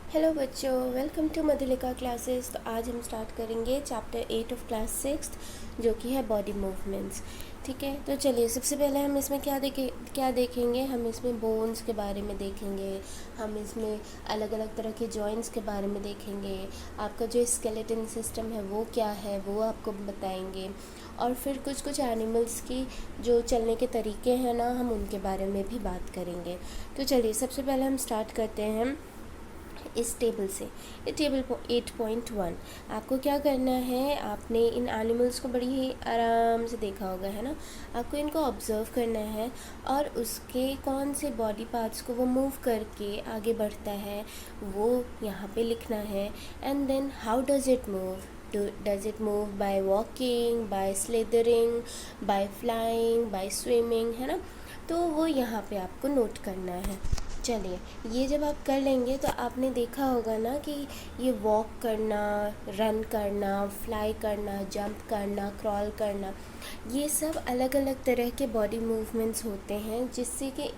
Hello बच्चों, welcome to Madhulika classes. तो आज हम स्टार्ट करेंगे चैप्टर 8 ऑफ क्लास 6 जो कि है बॉडी मूवमेंट्स। ठीक है, तो चलिए सबसे पहले हम इसमें क्या देखेंगे। हम इसमें बोन्स के बारे में देखेंगे, हम इसमें अलग अलग तरह के जॉइंट्स के बारे में देखेंगे, आपका जो स्केलेटन सिस्टम है वो क्या है वो आपको बताएंगे, और फिर कुछ कुछ एनिमल्स की जो चलने के तरीके हैं ना, हम उनके बारे में भी बात करेंगे। तो चलिए सबसे पहले हम स्टार्ट करते हैं इस टेबल से। ये टेबल 8.1 आपको क्या करना है, आपने इन एनिमल्स को बड़ी ही आराम से देखा होगा, है ना। आपको इनको ऑब्ज़र्व करना है और उसके कौन से बॉडी पार्ट्स को वो मूव करके आगे बढ़ता है वो यहाँ पे लिखना है। And then how does it move, does it move by walking, by slithering, by flying, by swimming, है ना। तो वो यहाँ पे आपको नोट करना है। चलिए, ये जब आप कर लेंगे तो आपने देखा होगा ना कि ये वॉक करना, रन करना, फ्लाई करना, जंप करना, क्रॉल करना, ये सब अलग अलग तरह के बॉडी मूवमेंट्स होते हैं जिससे कि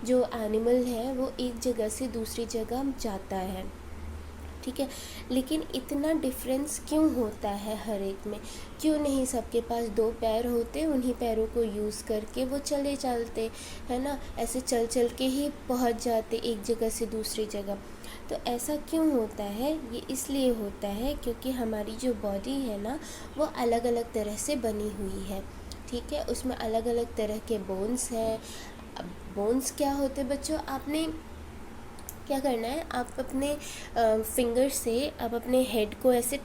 जो एनिमल है वो एक जगह से दूसरी जगह जाता है। ठीक है, लेकिन इतना डिफरेंस क्यों होता है हर एक में? क्यों नहीं सबके पास दो पैर होते, उन्हीं पैरों को यूज़ करके वो चले चलते, है ना, ऐसे चल चल के ही पहुंच जाते एक जगह से दूसरी जगह। तो ऐसा क्यों होता है? ये इसलिए होता है क्योंकि हमारी जो बॉडी है ना वो अलग अलग तरह से बनी हुई है। ठीक है, उसमें अलग अलग तरह के बोन्स हैं। अब बोन्स क्या होते बच्चों, आपने क्या करना है, आप अपने फिंगर से आप अपने हेड को ऐसे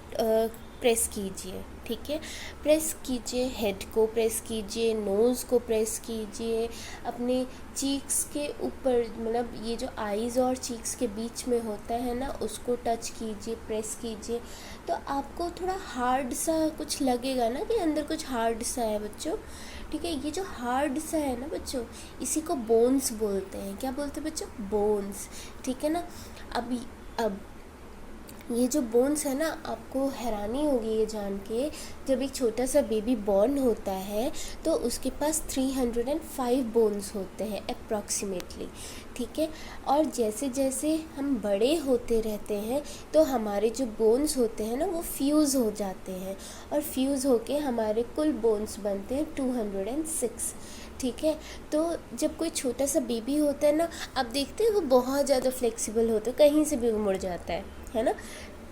प्रेस कीजिए। ठीक है, प्रेस कीजिए, हेड को प्रेस कीजिए, नोज़ को प्रेस कीजिए, अपने चीक्स के ऊपर, मतलब ये जो आईज़ और चीक्स के बीच में होता है ना उसको टच कीजिए, प्रेस कीजिए। तो आपको थोड़ा हार्ड सा कुछ लगेगा ना कि अंदर कुछ हार्ड सा है बच्चों। ठीक है, ये जो हार्ड सा है ना बच्चों, इसी को बोन्स बोलते हैं। क्या बोलते हैं बच्चों? बोन्स। ठीक है ना। अब ये जो बोन्स है ना, आपको हैरानी होगी ये जान के, जब एक छोटा सा बेबी बॉर्न होता है तो उसके पास 305 बोन्स होते हैं अप्रॉक्सीमेटली। ठीक है, और जैसे जैसे हम बड़े होते रहते हैं तो हमारे जो बोन्स होते हैं ना वो फ्यूज़ हो जाते हैं, और फ्यूज़ होके हमारे कुल बोन्स बनते हैं 206। ठीक है, तो जब कोई छोटा सा बेबी होता है ना, आप देखते हैं वो बहुत ज़्यादा फ्लेक्सिबल होता है, कहीं से भी वो मुड़ जाता है ना,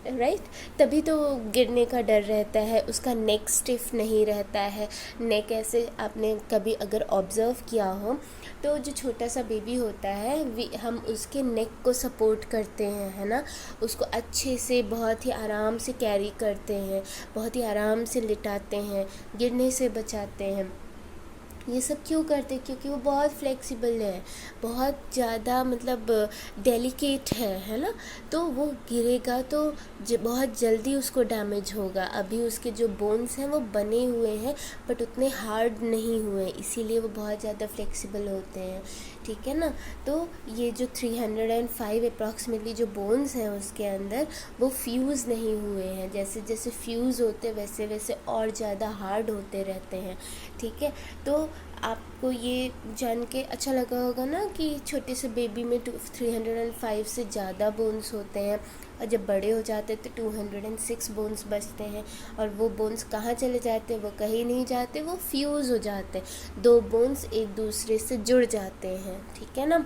राइट। तभी तो गिरने का डर रहता है, उसका नेक स्टिफ नहीं रहता है। नेक ऐसे आपने कभी अगर ऑब्ज़र्व किया हो तो जो छोटा सा बेबी होता है हम उसके नेक को सपोर्ट करते हैं, है ना, उसको अच्छे से बहुत ही आराम से कैरी करते हैं, बहुत ही आराम से लिटाते हैं, गिरने से बचाते हैं। ये सब क्यों करते? क्योंकि वो बहुत फ्लेक्सिबल है, बहुत ज़्यादा मतलब डेलिकेट है ना। तो वो गिरेगा तो बहुत जल्दी उसको डैमेज होगा। अभी उसके जो बोन्स हैं वो बने हुए हैं बट उतने हार्ड नहीं हुए, इसीलिए वो बहुत ज़्यादा फ्लेक्सिबल होते हैं। ठीक है ना। तो ये जो 305 अप्रॉक्सीमेटली जो बोन्स हैं उसके अंदर वो फ्यूज़ नहीं हुए हैं, जैसे जैसे फ्यूज़ होते वैसे वैसे और ज़्यादा हार्ड होते रहते हैं। ठीक है, तो आपको ये जान के अच्छा लगा होगा ना कि छोटे से बेबी में 305 से ज़्यादा बोन्स होते हैं, और जब बड़े हो जाते हैं तो 206 बोन्स बचते हैं। और वो बोन्स कहाँ चले जाते हैं? वो कहीं नहीं जाते, वो फ्यूज़ हो जाते हैं, दो बोन्स एक दूसरे से जुड़ जाते हैं। ठीक है ना।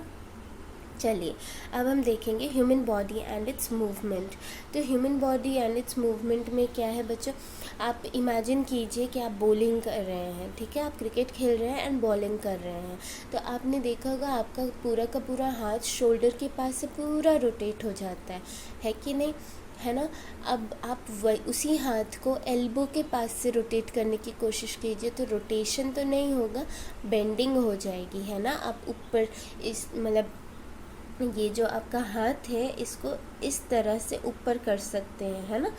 चलिए, अब हम देखेंगे human body and its movement. तो human body and its movement में क्या है बच्चों, आप इमेजिन कीजिए कि आप बॉलिंग कर रहे हैं। ठीक है, आप क्रिकेट खेल रहे हैं एंड बॉलिंग कर रहे हैं। तो आपने देखा होगा आपका पूरा का पूरा हाथ शोल्डर के पास से पूरा रोटेट हो जाता है कि नहीं, है ना। अब आप उसी हाथ को एल्बो के पास से रोटेट करने की कोशिश कीजिए तो रोटेशन तो नहीं होगा, बेंडिंग हो जाएगी, है ना। आप ऊपर इस मतलब ये जो आपका हाथ है इसको इस तरह से ऊपर कर सकते हैं, है ना,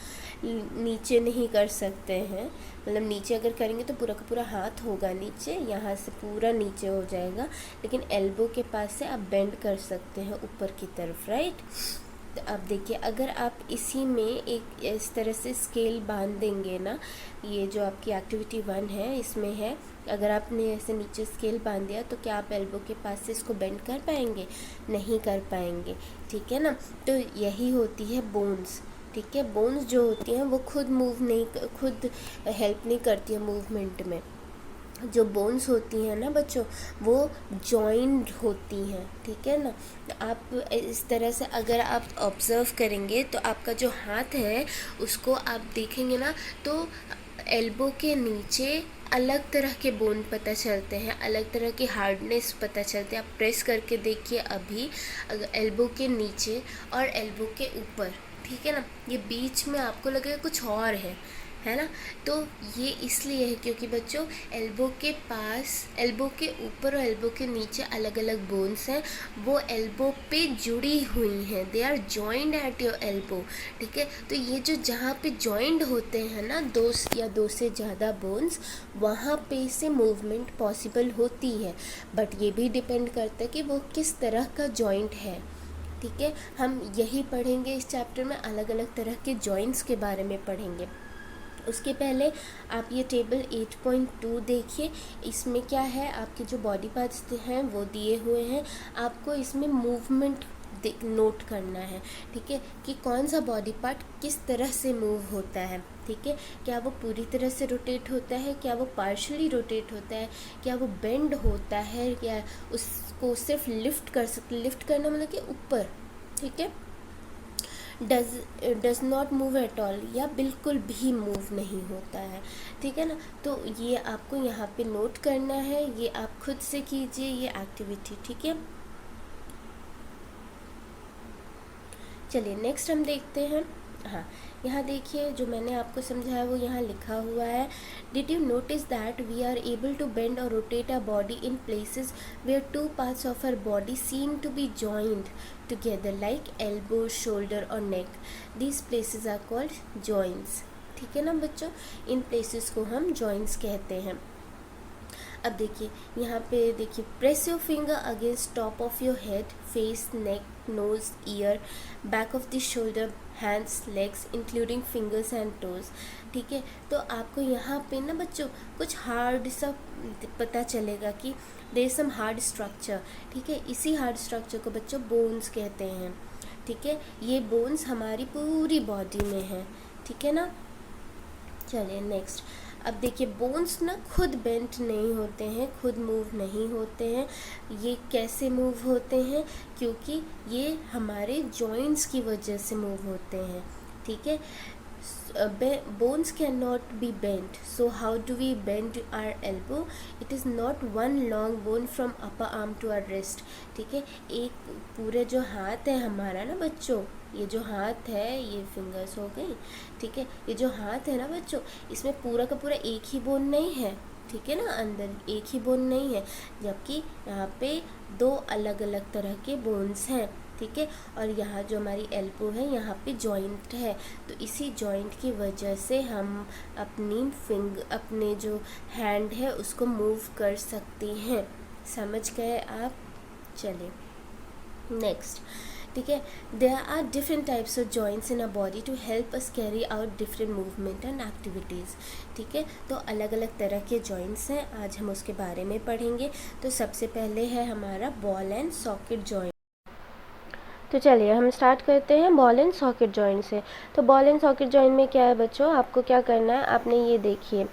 नीचे नहीं कर सकते हैं। मतलब नीचे अगर करेंगे तो पूरा का पूरा हाथ होगा नीचे, यहाँ से पूरा नीचे हो जाएगा, लेकिन एल्बो के पास से आप बेंड कर सकते हैं ऊपर की तरफ, राइट। तो अब देखिए, अगर आप इसी में एक इस तरह से स्केल बांध देंगे ना, ये जो आपकी एक्टिविटी 1 है इसमें है अगर आपने ऐसे नीचे स्केल बांध दिया तो क्या आप एल्बो के पास से इसको बेंड कर पाएंगे? नहीं कर पाएंगे, ठीक है ना। तो यही होती है बोन्स, ठीक है। बोन्स जो होती हैं वो खुद खुद हेल्प नहीं करती है मूवमेंट में। जो बोन्स होती हैं ना बच्चों, वो जॉइंड होती हैं, ठीक है ना। आप इस तरह से अगर आप ऑब्ज़र्व करेंगे तो आपका जो हाथ है उसको आप देखेंगे ना, तो एल्बो के नीचे अलग तरह के बोन पता चलते हैं, अलग तरह की हार्डनेस पता चलते हैं। आप प्रेस करके देखिए अभी, अगर एल्बो के नीचे और एल्बो के ऊपर, ठीक है ना, ये बीच में आपको लगेगा कुछ और है ना। तो ये इसलिए है क्योंकि बच्चों एल्बो के पास, एल्बो के ऊपर और एल्बो के नीचे अलग अलग बोन्स हैं, वो एल्बो पे जुड़ी हुई हैं, they are joined at your elbow, ठीक है। तो ये जो जहाँ पे जॉइंड होते हैं ना दो या दो से ज़्यादा बोन्स, वहाँ पे से मूवमेंट पॉसिबल होती है। बट ये भी डिपेंड करता है कि वो किस तरह का जॉइंट है, ठीक है। हम यही पढ़ेंगे इस चैप्टर में, अलग अलग तरह के जॉइंट्स के बारे में पढ़ेंगे। उसके पहले आप ये टेबल 8.2 देखिए। इसमें क्या है, आपके जो बॉडी पार्ट्स हैं वो दिए हुए हैं, आपको इसमें मूवमेंट नोट करना है, ठीक है, कि कौन सा बॉडी पार्ट किस तरह से मूव होता है, ठीक है। क्या वो पूरी तरह से रोटेट होता है, क्या वो पार्शली रोटेट होता है, क्या वो बेंड होता है, या उसको सिर्फ लिफ्ट करना मतलब कि ऊपर, ठीक है। Does not move at all, या बिल्कुल भी मूव नहीं होता है, ठीक है ना। तो ये आपको यहाँ पे नोट करना है, ये आप खुद से कीजिए ये एक्टिविटी, ठीक है। चलिए नेक्स्ट हम देखते हैं। हाँ, यहाँ देखिए जो मैंने आपको समझाया वो यहाँ लिखा हुआ है। Did you notice that we are able to bend और rotate our body in places where two parts of our body seem to be joined together like elbow, shoulder और neck. These places are called joints, ठीक है ना बच्चों। In places को हम joints कहते हैं। अब देखिए यहाँ पे देखिए, press your finger against top of your head, face, neck, nose, ear, back of the shoulder, hands, legs including fingers and toes, ठीक है। तो आपको यहाँ पे ना बच्चों कुछ हार्ड सा पता चलेगा कि there is some hard structure, ठीक है। इसी हार्ड स्ट्रक्चर को बच्चों बोन्स कहते हैं, ठीक है। ये बोन्स हमारी पूरी बॉडी में है, ठीक है ना। चलिए नेक्स्ट। अब देखिए बोन्स ना खुद बेंट नहीं होते हैं, खुद मूव नहीं होते हैं। ये कैसे मूव होते हैं? क्योंकि ये हमारे जॉइंट्स की वजह से मूव होते हैं, ठीक है। Bones cannot be bent, so how do we bend our elbow? It is not one long bone from upper arm to our wrist, ठीक है। एक पूरे जो हाथ है हमारा ना बच्चों, ये जो हाथ है, ये फिंगर्स हो गई, ठीक है। ये जो हाथ है ना बच्चों, इसमें पूरा का पूरा एक ही बोन नहीं है, ठीक है ना, अंदर एक ही बोन नहीं है, जबकि यहाँ पे दो अलग अलग तरह के बोन्स हैं, ठीक है। और यहाँ जो हमारी एल्बो है यहाँ पे जॉइंट है, तो इसी जॉइंट की वजह से हम अपने जो हैंड है उसको मूव कर सकते हैं। समझ गए आप? चलिए नेक्स्ट, ठीक है। There are different types of joints in a body to help us carry out different movement and activities, ठीक है। तो अलग अलग तरह के जॉइंट्स हैं, आज हम उसके बारे में पढ़ेंगे। तो सबसे पहले है हमारा बॉल एंड सॉकेट जॉइंट। तो चलिए हम स्टार्ट करते हैं बॉल एंड सॉकेट जॉइंट से। तो बॉल एंड सॉकेट जॉइंट में क्या है बच्चों, आपको क्या करना है, आपने ये देखिए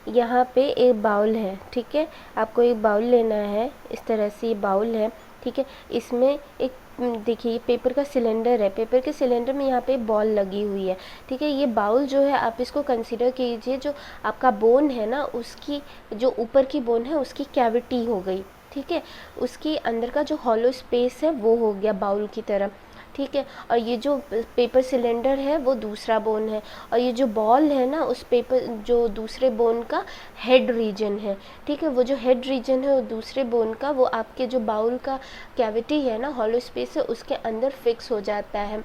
यहाँ पे एक बाउल है, ठीक है। आपको एक बाउल लेना है, इस तरह से ये बाउल है, ठीक है। इसमें एक देखिए पेपर का सिलेंडर है, पेपर के सिलेंडर में यहाँ पे बॉल लगी हुई है, ठीक है। ये बाउल जो है आप इसको कंसीडर कीजिए, जो आपका बोन है ना उसकी जो ऊपर की बोन है उसकी कैविटी हो गई, ठीक है। उसके अंदर का जो हॉलो स्पेस है वो हो गया बाउल की तरह, ठीक है। और ये जो पेपर सिलेंडर है वो दूसरा बोन है, और ये जो बॉल है ना उस पेपर जो दूसरे बोन का हेड रीजन है, ठीक है। वो जो हेड रीजन है वो दूसरे बोन का, वो आपके जो बाउल का कैविटी है ना, हॉलो स्पेस है, उसके अंदर फिक्स हो जाता है,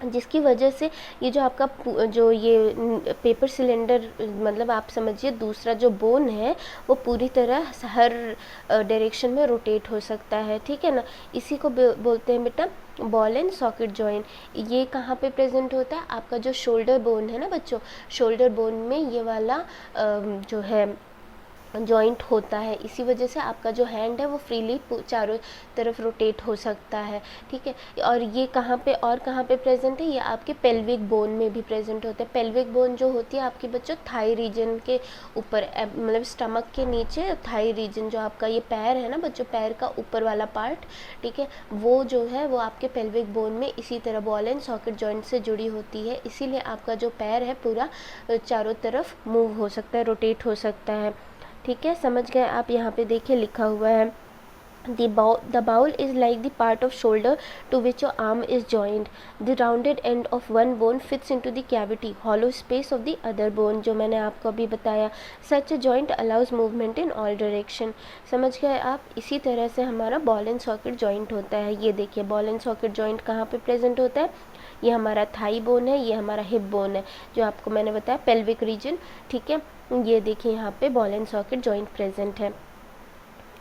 जिसकी वजह से ये जो आपका जो ये पेपर सिलेंडर मतलब आप समझिए दूसरा जो बोन है वो पूरी तरह हर डायरेक्शन में रोटेट हो सकता है, ठीक है ना। इसी को बोलते हैं बेटा बॉल एंड सॉकेट जॉइंट। ये कहाँ पे प्रेजेंट होता है, आपका जो शोल्डर बोन है ना बच्चों, शोल्डर बोन में ये वाला जो है जॉइंट होता है, इसी वजह से आपका जो हैंड है वो फ्रीली चारों तरफ रोटेट हो सकता है, ठीक है। और ये कहाँ पे प्रेजेंट है, ये आपके पेल्विक बोन में भी प्रेजेंट होता है। पेल्विक बोन जो होती है आपकी बच्चों थाई रीजन के ऊपर, मतलब स्टमक के नीचे थाई रीजन, जो आपका ये पैर है ना बच्चों, पैर का ऊपर वाला पार्ट, ठीक है, वो जो है वो आपके पेल्विक बोन में इसी तरह बॉल एंड सॉकेट जॉइंट से जुड़ी होती है। इसीलिए आपका जो पैर है पूरा चारों तरफ मूव हो सकता है, रोटेट हो सकता है, ठीक है। समझ गए आप। यहाँ पे देखिए लिखा हुआ है the bowel is like the part of shoulder to which your arm is joined. The rounded end of one bone fits into the cavity, hollow space of the other bone, जो मैंने आपको अभी बताया। Such a joint allows movement in all direction. समझ गए आप। इसी तरह से हमारा बॉल एंड सॉकेट जॉइंट होता है। ये देखिए बॉल एंड सॉकेट जॉइंट कहाँ पे प्रेजेंट होता है, ये हमारा थाई बोन है, ये हमारा हिप बोन है, जो आपको मैंने बताया पेल्विक रीजन, ठीक है। ये देखिए यहाँ पे ball and socket joint present है।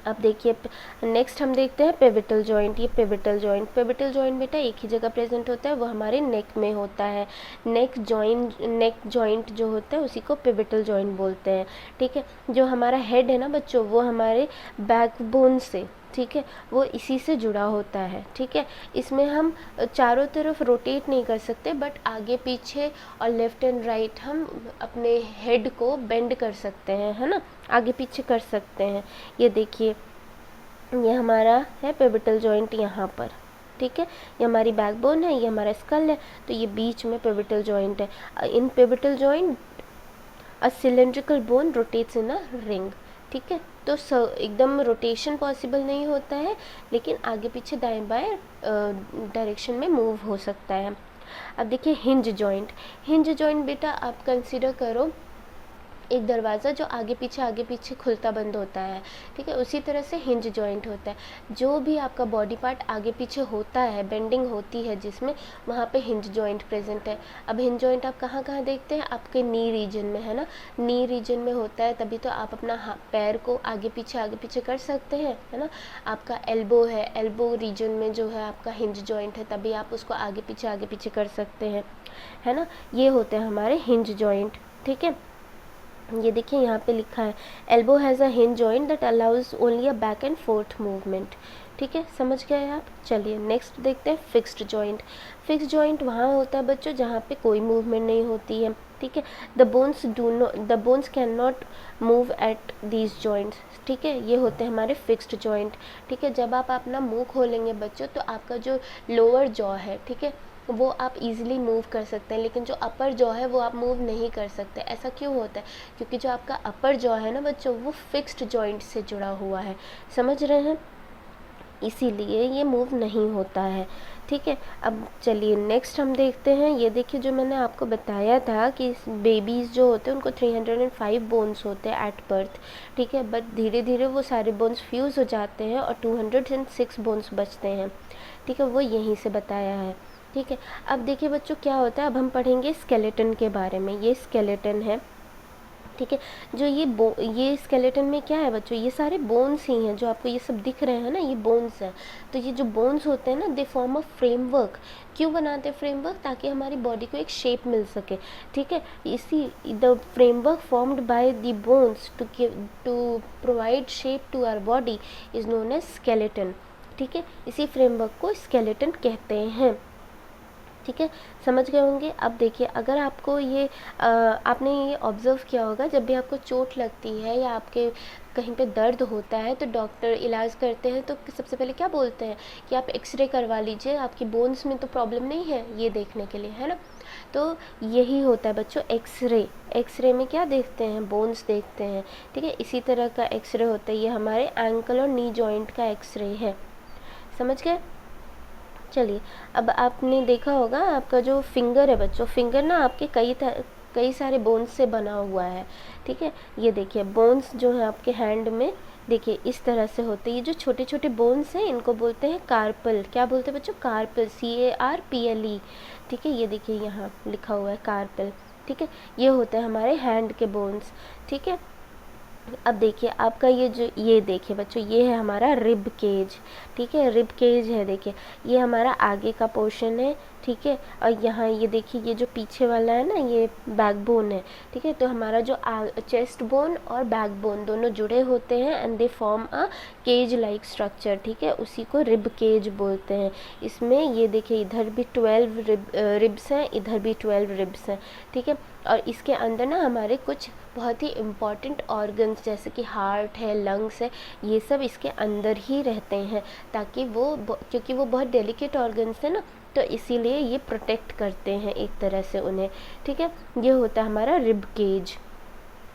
अब देखिए नेक्स्ट हम देखते हैं पिविटल जॉइंट। ये पिविटल जॉइंट बेटा एक ही जगह प्रेजेंट होता है, वो हमारे नेक में होता है। नेक जॉइंट जो होता है उसी को पिविटल जॉइंट बोलते हैं, ठीक है। जो हमारा हेड है ना बच्चों, वो हमारे बैकबोन से, ठीक है, वो इसी से जुड़ा होता है, ठीक है। इसमें हम चारों तरफ रोटेट नहीं कर सकते, बट आगे पीछे और लेफ्ट एंड राइट हम अपने हेड को बेंड कर सकते हैं, है ना, आगे पीछे कर सकते हैं। ये देखिए ये हमारा है पिविटल जॉइंट यहाँ पर, ठीक है। ये हमारी बैकबोन है, ये हमारा स्कल है, तो ये बीच में पिविटल जॉइंट है। In pivotal joint a cylindrical bone rotates in a ring, ठीक है। तो एकदम रोटेशन पॉसिबल नहीं होता है, लेकिन आगे पीछे दाएं बाएं डायरेक्शन में मूव हो सकता है। अब देखिए हिंज जॉइंट बेटा आप कंसीडर करो एक दरवाज़ा जो आगे पीछे खुलता बंद होता है, ठीक है, उसी तरह से हिंज जॉइंट होता है। जो भी आपका बॉडी पार्ट आगे पीछे होता है, बेंडिंग होती है जिसमें, वहाँ पे हिंज जॉइंट प्रेजेंट है। अब हिंज जॉइंट आप कहाँ देखते हैं, आपके नी रीजन में, है ना, नी रीजन में होता है, तभी तो आप अपना पैर को आगे पीछे कर सकते हैं, है ना। आपका एल्बो है, एल्बो रीजन में जो है आपका हिंज जॉइंट है, तभी आप उसको आगे पीछे कर सकते हैं, है ना। ये होते हैं हमारे हिंज जॉइंट, ठीक है। ये देखिए यहाँ पे लिखा है elbow has a hinge joint that allows only a back and fourth movement, ठीक है। समझ गए आप। चलिए नेक्स्ट देखते हैं फिक्स्ड जॉइंट वहाँ होता है बच्चों जहाँ पे कोई मूवमेंट नहीं होती है, ठीक है। The bones can not move at these joints, ठीक है। ये होते हैं हमारे फिक्स्ड जॉइंट, ठीक है। जब आप अपना मुंह खोलेंगे बच्चों तो आपका जो लोअर जॉ है, ठीक है, वो आप इजीली मूव कर सकते हैं, लेकिन जो अपर जॉ है वो आप मूव नहीं कर सकते। ऐसा क्यों होता है, क्योंकि जो आपका अपर जॉ है ना बच्चों, वो फिक्स्ड जॉइंट से जुड़ा हुआ है, समझ रहे हैं, इसीलिए ये मूव नहीं होता है, ठीक है। अब चलिए नेक्स्ट हम देखते हैं। ये देखिए जो मैंने आपको बताया था कि बेबीज़ जो होते हैं उनको 305 बोन्स होते हैं एट बर्थ, ठीक है, बट धीरे धीरे वो सारे बोन्स फ्यूज़ हो जाते हैं और 206 बोन्स बचते हैं, ठीक है, वो यहीं से बताया है, ठीक है। अब देखिए बच्चों क्या होता है, अब हम पढ़ेंगे स्केलेटन के बारे में। ये स्केलेटन है, ठीक है। जो ये स्केलेटन में क्या है बच्चों, ये सारे बोन्स ही हैं, जो आपको ये सब दिख रहे हैं ना, ये बोन्स हैं। तो ये जो बोन्स होते हैं ना, दे फॉर्म अ फ्रेमवर्क। क्यों बनाते हैं फ्रेमवर्क, ताकि हमारी बॉडी को एक शेप मिल सके, ठीक है। इसी the framework formed by the bones to provide shape to our body is known as skeleton, ठीक है। इसी फ्रेमवर्क को स्केलेटन कहते हैं, ठीक है, समझ गए होंगे। अब देखिए अगर आपको ये आपने ये ऑब्ज़र्व किया होगा, जब भी आपको चोट लगती है या आपके कहीं पे दर्द होता है तो डॉक्टर इलाज करते हैं तो सबसे पहले क्या बोलते हैं कि आप एक्सरे करवा लीजिए, आपकी बोन्स में तो प्रॉब्लम नहीं है, ये देखने के लिए, है ना। तो यही होता है बच्चों एक्सरे में क्या देखते हैं, बोन्स देखते हैं, ठीक है। इसी तरह का एक्सरे होता है, ये हमारे एंकल और नी जॉइंट का एक्सरे है, समझ गए। चलिए अब आपने देखा होगा आपका जो फिंगर है बच्चों, फिंगर ना आपके कई सारे बोन्स से बना हुआ है, ठीक है। ये देखिए बोन्स जो है आपके हैंड में, देखिए इस तरह से होते हैं। ये जो छोटे छोटे बोन्स हैं इनको बोलते हैं कार्पल। क्या बोलते हैं बच्चों, कार्पल, CARPLE, ठीक है। ये देखिए यहाँ लिखा हुआ है कार्पल, ठीक है। ये होते हैं हमारे हैंड के बोन्स, ठीक है। अब देखिए आपका ये देखिए बच्चों, ये है हमारा रिब केज, ठीक है, रिब केज है, देखिए ये हमारा आगे का पोर्शन है, ठीक है। और यहाँ ये देखिए, ये जो पीछे वाला है ना, ये बैकबोन है, ठीक है। तो हमारा जो चेस्ट बोन और बैकबोन दोनों जुड़े होते हैं and they form a cage like structure, ठीक है, उसी को रिब केज बोलते हैं। इसमें ये देखिए इधर भी 12 रिब्स हैं, इधर भी 12 रिब्स हैं, ठीक है। और इसके अंदर ना हमारे कुछ बहुत ही इम्पॉर्टेंट ऑर्गन्स जैसे कि हार्ट है, लंग्स है, ये सब इसके अंदर ही रहते हैं, ताकि क्योंकि वो बहुत डेलिकेट ऑर्गन्स है ना, तो इसीलिए ये प्रोटेक्ट करते हैं एक तरह से उन्हें, ठीक है। ये होता है हमारा रिब केज।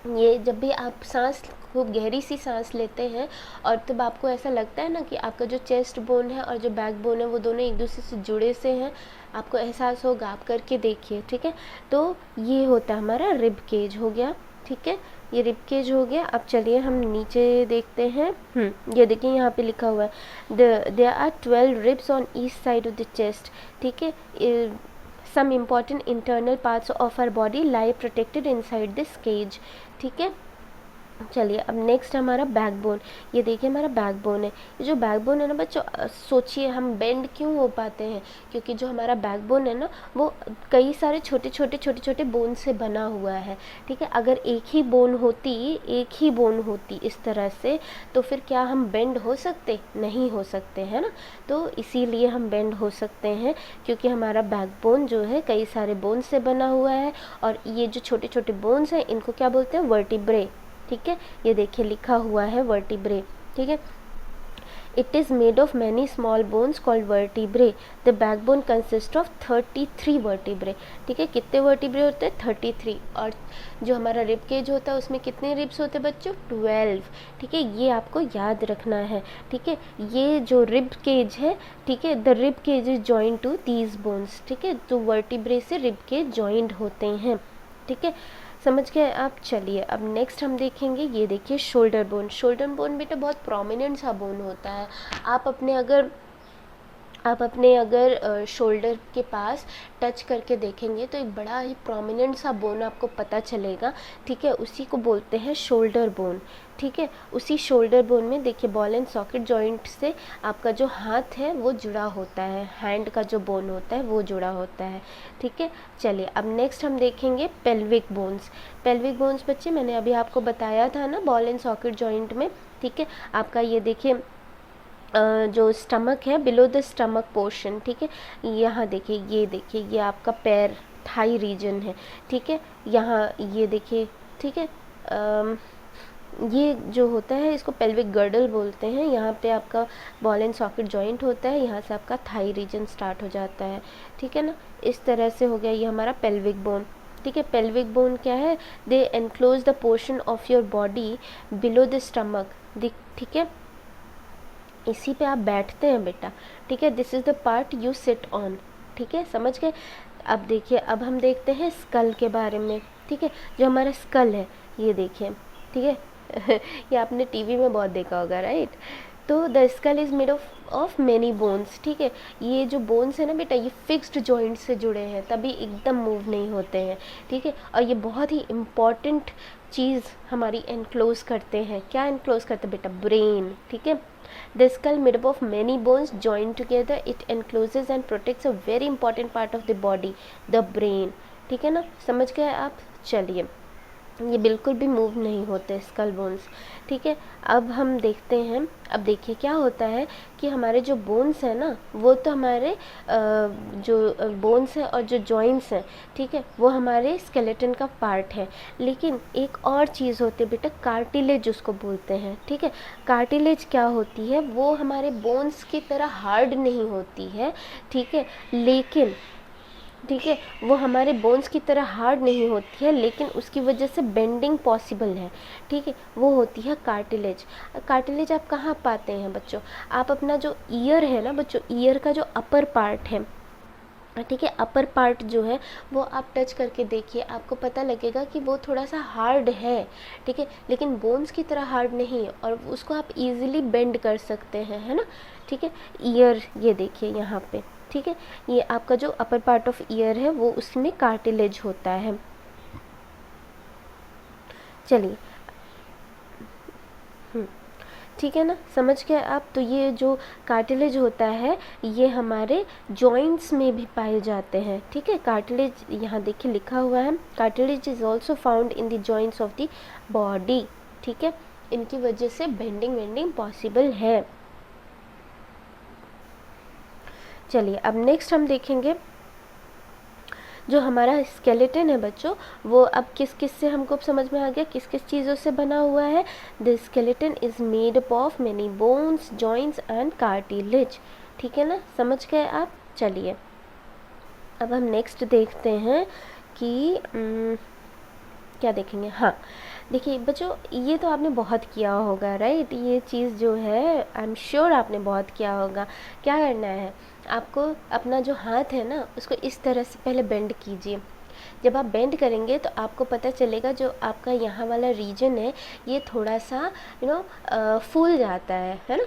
ये जब भी आप सांस खूब गहरी सी सांस लेते हैं और तब आपको ऐसा लगता है ना कि आपका जो चेस्ट बोन है और जो बैक बोन है वो दोनों एक दूसरे से जुड़े से हैं, आपको एहसास होगा, आप करके देखिए, ठीक है। तो ये होता है हमारा रिब केज हो गया, ठीक है, ये रिब केज हो गया। अब चलिए हम नीचे देखते हैं। ये देखिए यहाँ पे लिखा हुआ है there are 12 ribs on each side of the chest, ठीक है। some important internal parts of our body lie protected inside this cage, ठीक है। चलिए अब नेक्स्ट हमारा बैकबोन, ये देखिए हमारा बैकबोन है। ये जो बैकबोन है ना बच्चों, सोचिए हम बेंड क्यों हो पाते हैं, क्योंकि जो हमारा बैकबोन है ना वो कई सारे छोटे छोटे बोन से बना हुआ है, ठीक है। अगर एक ही बोन होती इस तरह से, तो फिर क्या हम बेंड हो सकते? नहीं हो सकते, है ना। तो इसीलिए हम बेंड हो सकते हैं, क्योंकि हमारा बैकबोन जो है कई सारे बोन से बना हुआ है, और ये जो छोटे छोटे बोन्स हैं इनको क्या बोलते हैं? वर्टिब्रे, ठीक है। ये देखिए लिखा हुआ है वर्टिब्रे, ठीक है। It is made of many small bones called vertebrae. The backbone consist of 33 vertebrae, ठीक है। कितने वर्टिब्रे होते हैं? 33। और जो हमारा रिब केज होता है उसमें कितने रिब्स होते हैं बच्चों? 12, ठीक है। ये आपको याद रखना है, ठीक है। ये जो रिब केज है, ठीक है, the rib cage is joint to these bones, ठीक है। तो वर्टिब्रे से रिब केज जॉइंट होते हैं, ठीक है। समझ गए आप। चलिए अब नेक्स्ट हम देखेंगे, ये देखिए शोल्डर बोन। शोल्डर बोन बेटा बहुत प्रोमिनेंट सा बोन होता है। आप अपने अगर शोल्डर के पास टच करके देखेंगे तो एक बड़ा ही प्रोमिनेंट सा बोन आपको पता चलेगा, ठीक है। उसी को बोलते हैं शोल्डर बोन, ठीक है। उसी शोल्डर बोन में देखिए बॉल एंड सॉकेट जॉइंट से आपका जो हाथ है वो जुड़ा होता है, हैंड का जो बोन होता है वो जुड़ा होता है, ठीक है। चलिए अब नेक्स्ट हम देखेंगे पेल्विक बोन्स। पेल्विक बोन्स बच्चे मैंने अभी आपको बताया था ना, बॉल एंड सॉकेट जॉइंट में, ठीक है। आपका ये देखिए जो स्टमक है, बिलो द स्टमक पोर्शन, ठीक है। यहाँ देखिए ये आपका पैर, थाई रीजन है, ठीक है। यहाँ ये देखिए, ठीक है। ये जो होता है इसको पेल्विक गर्डल बोलते हैं। यहाँ पे आपका बॉल एंड सॉकेट जॉइंट होता है, यहाँ से आपका थाई रीजन स्टार्ट हो जाता है, ठीक है ना। इस तरह से हो गया ये हमारा पेल्विक बोन, ठीक है। पेल्विक बोन क्या है? They enclose the portion of your body below the stomach, ठीक है। इसी पे आप बैठते हैं बेटा, ठीक है। This is the part you sit on, ठीक है, समझ गए। अब देखिए, अब हम देखते हैं स्कल के बारे में, ठीक है। जो हमारा स्कल है ये देखिए, ठीक है। ये आपने टीवी में बहुत देखा होगा, राइट। तो the skull is made of many bones, ठीक है। ये जो बोन्स है ना बेटा, ये फिक्स्ड जॉइंट से जुड़े हैं, तभी एकदम मूव नहीं होते हैं, ठीक है। और ये बहुत ही इम्पॉर्टेंट चीज़ हमारी एनक्लोज करते हैं। क्या एनक्लोज करते हैं बेटा? ब्रेन, ठीक है। The skull made up of many bones joined together, it encloses and protects a very important part of the body, the brain, ठीक है ना, समझ गए आप। चलिए ये बिल्कुल भी मूव नहीं होते स्कल बोन्स, ठीक है। अब हम देखते हैं, अब देखिए क्या होता है कि हमारे जो बोन्स हैं ना, वो तो हमारे जो बोन्स हैं और जो जॉइंट्स हैं, ठीक है, वो हमारे स्केलेटन का पार्ट है। लेकिन एक और चीज़ होती है बेटा, कार्टिलेज उसको बोलते हैं, ठीक है। कार्टिलेज क्या होती है? वो हमारे बोन्स की तरह हार्ड नहीं होती है, ठीक है, लेकिन ठीक है, वो हमारे बोन्स की तरह हार्ड नहीं होती है, लेकिन उसकी वजह से बेंडिंग पॉसिबल है, ठीक है। वो होती है कार्टिलेज। कार्टिलेज आप कहाँ पाते हैं बच्चों? आप अपना जो ईयर है ना बच्चों, ईयर का जो अपर पार्ट है, ठीक है, अपर पार्ट जो है वो आप टच करके देखिए, आपको पता लगेगा कि वो थोड़ा सा हार्ड है, ठीक है, लेकिन बोन्स की तरह हार्ड नहीं, और उसको आप इजीली बेंड कर सकते हैं, है ना, ठीक है। ईयर ये देखिए यहाँ पे, ठीक है, ये आपका जो अपर पार्ट ऑफ ईयर है वो उसमें कार्टिलेज होता है। चलिए ठीक है ना, समझ गए आप। तो ये जो कार्टिलेज होता है ये हमारे जॉइंट्स में भी पाए जाते हैं, ठीक है। कार्टिलेज यहाँ देखिए लिखा हुआ है, cartilage is also found in the joints of the body, ठीक है। इनकी वजह से बेंडिंग वेंडिंग पॉसिबल है। चलिए अब नेक्स्ट हम देखेंगे जो हमारा स्केलेटन है बच्चों, वो अब किस किस से हमको समझ में आ गया, किस किस चीज़ों से बना हुआ है। The skeleton is made up of many bones, joints and cartilage, ठीक है ना, समझ गए आप। चलिए अब हम नेक्स्ट देखते हैं कि क्या देखेंगे। हाँ देखिए बच्चों, ये तो आपने बहुत किया होगा, राइट। ये चीज़ जो है आई एम श्योर आपने बहुत किया होगा। क्या करना है आपको, अपना जो हाथ है ना उसको इस तरह से पहले बेंड कीजिए। जब आप बेंड करेंगे तो आपको पता चलेगा जो आपका यहाँ वाला रीजन है ये थोड़ा सा फूल जाता है ना,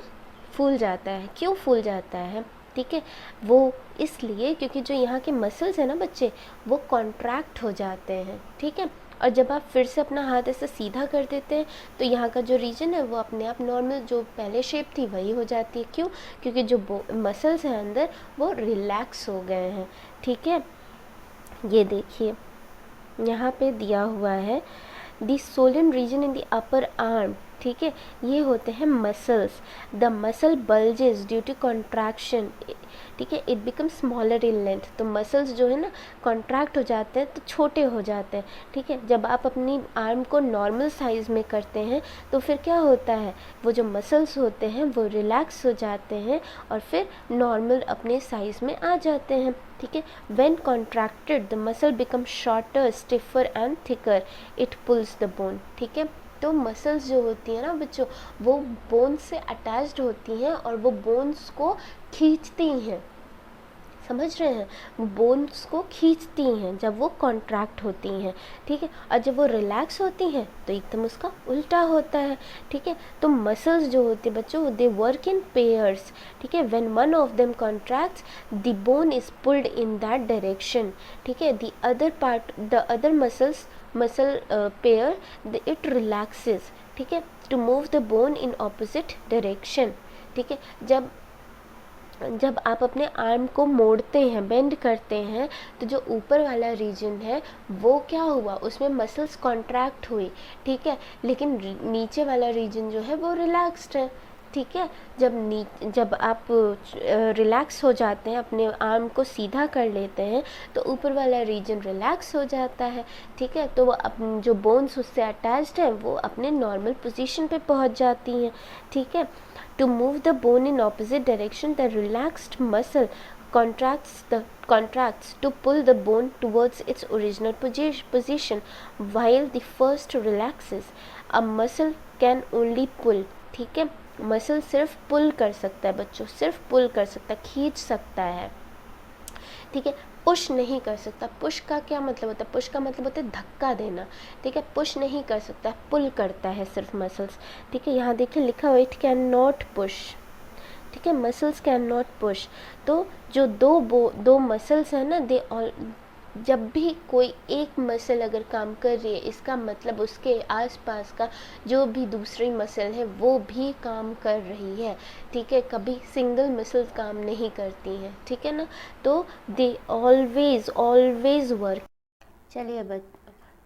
फूल जाता है। क्यों फूल जाता है, ठीक है, वो इसलिए क्योंकि जो यहाँ के मसल्स हैं ना बच्चे वो कॉन्ट्रैक्ट हो जाते हैं, ठीक है। और जब आप फिर से अपना हाथ ऐसे सीधा कर देते हैं तो यहाँ का जो रीजन है वो अपने आप नॉर्मल जो पहले शेप थी वही हो जाती है। क्यों, क्योंकि जो मसल्स हैं अंदर वो रिलैक्स हो गए हैं, ठीक है। ये देखिए यहाँ पे दिया हुआ है the swollen region in the upper arm, ठीक है, ये होते हैं muscles. The muscle bulges due to contraction, ठीक है, it become smaller in length. तो मसल्स जो है ना कॉन्ट्रैक्ट हो जाते हैं तो छोटे हो जाते हैं, ठीक है। जब आप अपनी आर्म को नॉर्मल साइज़ में करते हैं तो फिर क्या होता है, वो जो मसल्स होते हैं वो रिलैक्स हो जाते हैं और फिर नॉर्मल अपने साइज़ में आ जाते हैं, ठीक है। When contracted the muscle become shorter, stiffer and thicker, it pulls the bone, ठीक है। तो मसल्स जो होती हैं ना बच्चों वो बोन्स से अटैच्ड होती हैं और वो बोन्स को खींचती हैं, समझ रहे हैं, बोन्स को खींचती हैं जब वो कॉन्ट्रैक्ट होती हैं, ठीक है। और जब वो रिलैक्स होती हैं तो एकदम उसका उल्टा होता है, ठीक है। तो मसल्स जो होते हैं बच्चों दे वर्क इन पेयर्स, ठीक है। When one of them contracts the bone is pulled in that direction, ठीक है। The other muscle pair it relaxes, ठीक है, to move the bone in opposite direction, ठीक है। जब आप अपने आर्म को मोड़ते हैं, बेंड करते हैं, तो जो ऊपर वाला रीजन है वो क्या हुआ, उसमें मसल्स कॉन्ट्रैक्ट हुई, ठीक है, लेकिन नीचे वाला रीजन जो है वो रिलैक्स्ड है, ठीक है। जब आप रिलैक्स हो जाते हैं, अपने आर्म को सीधा कर लेते हैं तो ऊपर वाला रीजन रिलैक्स हो जाता है, ठीक है। तो वो जो बोन्स उससे अटैच्ड हैं वो अपने नॉर्मल पोजीशन पे पहुंच जाती हैं, ठीक है। To move the bone in opposite direction, the relaxed muscle contracts to pull the bone towards its original position, while the first relaxes. A muscle can only pull, ठीक है, मसल सिर्फ पुल कर सकता है बच्चों, सिर्फ पुल कर सकता है, खींच सकता है, ठीक है, पुश नहीं कर सकता। पुश का क्या मतलब होता है, पुश का मतलब होता है धक्का देना, ठीक है, पुश नहीं कर सकता, पुल करता है सिर्फ मसल्स, ठीक है। यहाँ देखिए लिखा हुआ इट कैन नॉट पुश, ठीक है, मसल्स कैन नॉट पुश। तो जो दो मसल्स हैं ना दे ऑल, जब भी कोई एक मसल अगर काम कर रही है इसका मतलब उसके आसपास का जो भी दूसरी मसल है वो भी काम कर रही है, ठीक है। कभी सिंगल मसल काम नहीं करती हैं, ठीक है ना। तो दे ऑलवेज वर्क। चलिए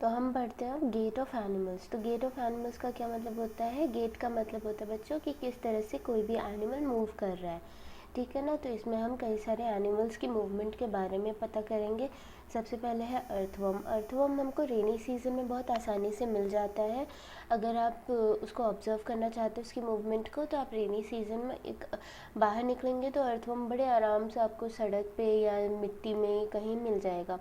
तो हम पढ़ते हैं गेट ऑफ एनिमल्स। तो गेट ऑफ एनिमल्स का क्या मतलब होता है, गेट का मतलब होता है बच्चों कि किस तरह से कोई भी एनिमल मूव कर रहा है, ठीक है ना। तो इसमें हम कई सारे एनिमल्स की मूवमेंट के बारे में पता करेंगे। सबसे पहले है अर्थवर्म। अर्थवर्म हमको रेनी सीज़न में बहुत आसानी से मिल जाता है। अगर आप उसको ऑब्ज़र्व करना चाहते हो उसकी मूवमेंट को तो आप रेनी सीज़न में एक बाहर निकलेंगे तो अर्थवर्म बड़े आराम से आपको सड़क पे या मिट्टी में कहीं मिल जाएगा,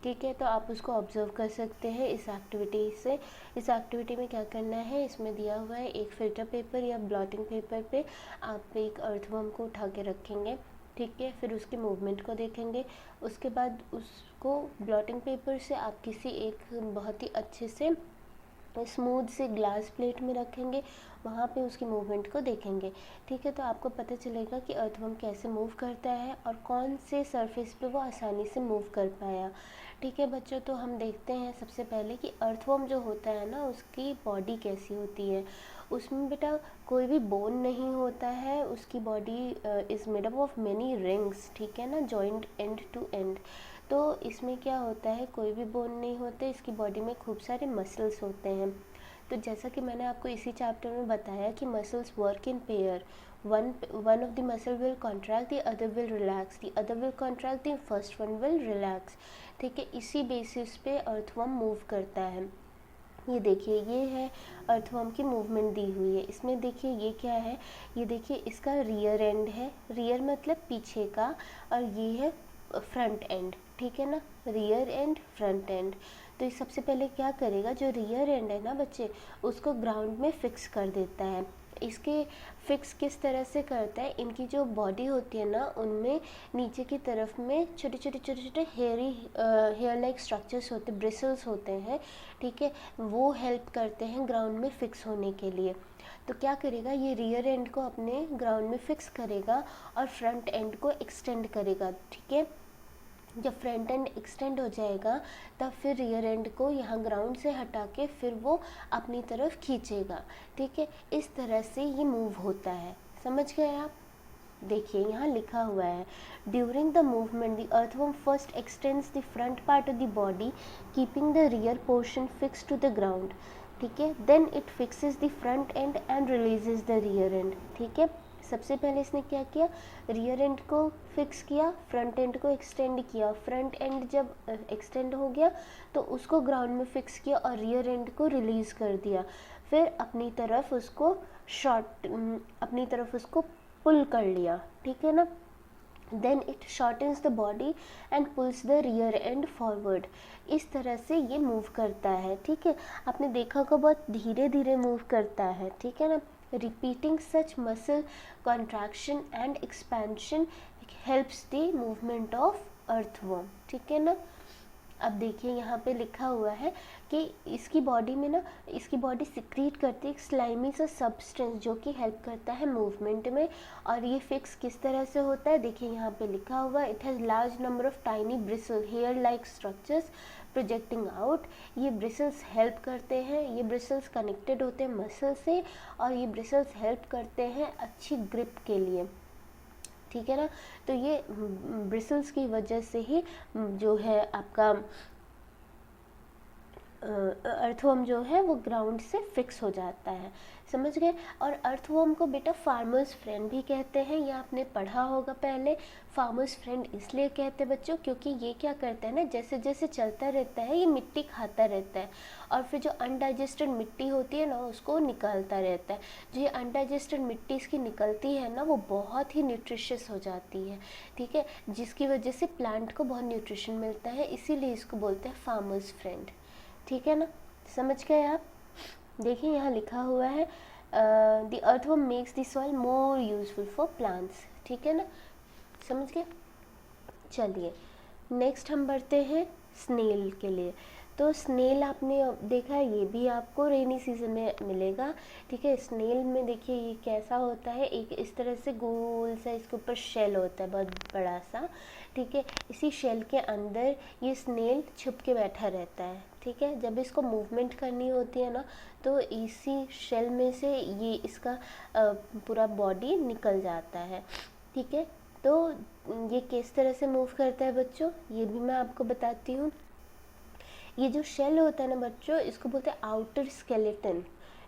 ठीक है। तो आप उसको ऑब्ज़र्व कर सकते हैं इस एक्टिविटी से। इस एक्टिविटी में क्या करना है, इसमें दिया हुआ है एक फिल्टर पेपर या ब्लॉटिंग पेपर पे आप एक अर्थवर्म को उठा के रखेंगे, ठीक है। फिर उसकी मूवमेंट को देखेंगे, उसके बाद उसको ब्लॉटिंग पेपर से आप किसी एक बहुत ही अच्छे से स्मूथ से ग्लास प्लेट में रखेंगे, वहाँ पे उसकी मूवमेंट को देखेंगे, ठीक है। तो आपको पता चलेगा कि अर्थवर्म कैसे मूव करता है और कौन से सरफेस पे वो आसानी से मूव कर पाया, ठीक है बच्चों। तो हम देखते हैं सबसे पहले कि अर्थवर्म जो होता है ना उसकी बॉडी कैसी होती है। उसमें बेटा कोई भी बोन नहीं होता है, उसकी body is made up of many rings, ठीक है ना, जॉइंट एंड टू एंड। तो इसमें क्या होता है, कोई भी बोन नहीं होते, इसकी बॉडी में खूब सारे मसल्स होते हैं। तो जैसा कि मैंने आपको इसी चैप्टर में बताया कि muscles work in pair, one of the muscle will contract, the other will relax, the other will contract, the first one will relax, ठीक है। इसी बेसिस पे अर्थवर्म मूव करता है। ये देखिए, ये है अर्थवर्म की मूवमेंट दी हुई है। इसमें देखिए ये क्या है, ये देखिए इसका रियर एंड है, रियर मतलब पीछे का, और ये है फ्रंट एंड, ठीक है ना, रियर एंड फ्रंट एंड। तो ये सबसे पहले क्या करेगा, जो रियर एंड है ना बच्चे, उसको ग्राउंड में फिक्स कर देता है। इसके फिक्स किस तरह से करता है, इनकी जो बॉडी होती है ना, उनमें नीचे की तरफ में छोटे छोटे हेयर लाइक स्ट्रक्चर्स होते, ब्रिसल्स होते हैं, ठीक है, वो हेल्प करते हैं ग्राउंड में फिक्स होने के लिए। तो क्या करेगा, ये रियर एंड को अपने ग्राउंड में फिक्स करेगा और फ्रंट एंड को एक्सटेंड करेगा, ठीक है। जब फ्रंट एंड एक्सटेंड हो जाएगा तब फिर रियर एंड को यहाँ ग्राउंड से हटा के फिर वो अपनी तरफ खींचेगा, ठीक है। इस तरह से ये मूव होता है, समझ गए आप। देखिए यहाँ लिखा हुआ है, during the movement the earthworm first extends the front part of the body keeping the rear portion fix to the ground, ठीक है। Then it fixes the front end and releases the rear end, ठीक है। सबसे पहले इसने क्या किया, rear end को फिक्स किया, फ्रंट एंड को एक्सटेंड किया, फ्रंट एंड जब एक्सटेंड हो गया तो उसको ग्राउंड में फिक्स किया और रियर एंड को रिलीज़ कर दिया, फिर अपनी तरफ उसको पुल कर लिया, ठीक है ना। Then it shortens the body and pulls the rear end forward. इस तरह से ये मूव करता है, ठीक है। आपने देखा होगा बहुत धीरे धीरे मूव करता है, ठीक है ना। Repeating such muscle contraction and expansion helps the movement of earthworm, ठीक है ना। अब देखिए यहाँ पे लिखा हुआ है कि इसकी बॉडी में ना, इसकी बॉडी सिक्रीट करती है एक स्लाइमी सा सब्सटेंस जो कि हेल्प करता है मूवमेंट में। और ये फिक्स किस तरह से होता है, देखिए यहाँ पे लिखा हुआ, it has large number of tiny bristle hair like structures projecting out. ये ब्रिसल्स हेल्प करते हैं, ये ब्रिसल्स कनेक्टेड होते हैं मसल से, और ये ब्रिसल्स हेल्प करते हैं अच्छी ग्रिप के लिए, ठीक है ना। तो ये ब्रिसल्स की वजह से ही जो है आपका अर्थवर्म जो है वो ग्राउंड से फिक्स हो जाता है, समझ गए। और अर्थवर्म को बेटा फार्मर्स फ्रेंड भी कहते हैं, ये आपने पढ़ा होगा पहले। फार्मर्स फ्रेंड इसलिए कहते हैं बच्चों क्योंकि ये क्या करता है ना, जैसे जैसे चलता रहता है ये मिट्टी खाता रहता है, और फिर जो अनडाइजेस्टेड मिट्टी होती है ना उसको निकालता रहता है। जो ये अनडाइजेस्टेड मिट्टी इसकी निकलती है ना वो बहुत ही न्यूट्रिशियस हो जाती है, ठीक है, जिसकी वजह से प्लांट को बहुत न्यूट्रिशन मिलता है, इसीलिए इसको बोलते हैं फार्मर्स फ्रेंड, ठीक है ना। समझ गए आप। देखिए यहाँ लिखा हुआ है the earthworm makes the soil more useful for plants, ठीक है ना, समझ गए। चलिए नेक्स्ट हम बढ़ते हैं स्नेल के लिए। तो स्नेल आपने देखा है, ये भी आपको रेनी सीजन में मिलेगा, ठीक है। स्नेल में देखिए ये कैसा होता है, एक इस तरह से गोल सा इसके ऊपर शेल होता है बहुत बड़ा सा, ठीक है। इसी शेल के अंदर ये स्नेल छुप के बैठा रहता है, ठीक है। जब इसको मूवमेंट करनी होती है ना तो इसी शेल में से ये इसका पूरा बॉडी निकल जाता है, ठीक है। तो ये किस तरह से मूव करता है बच्चों, ये भी मैं आपको बताती हूँ। ये जो शेल होता है ना बच्चों, इसको बोलते हैं आउटर स्केलेटन,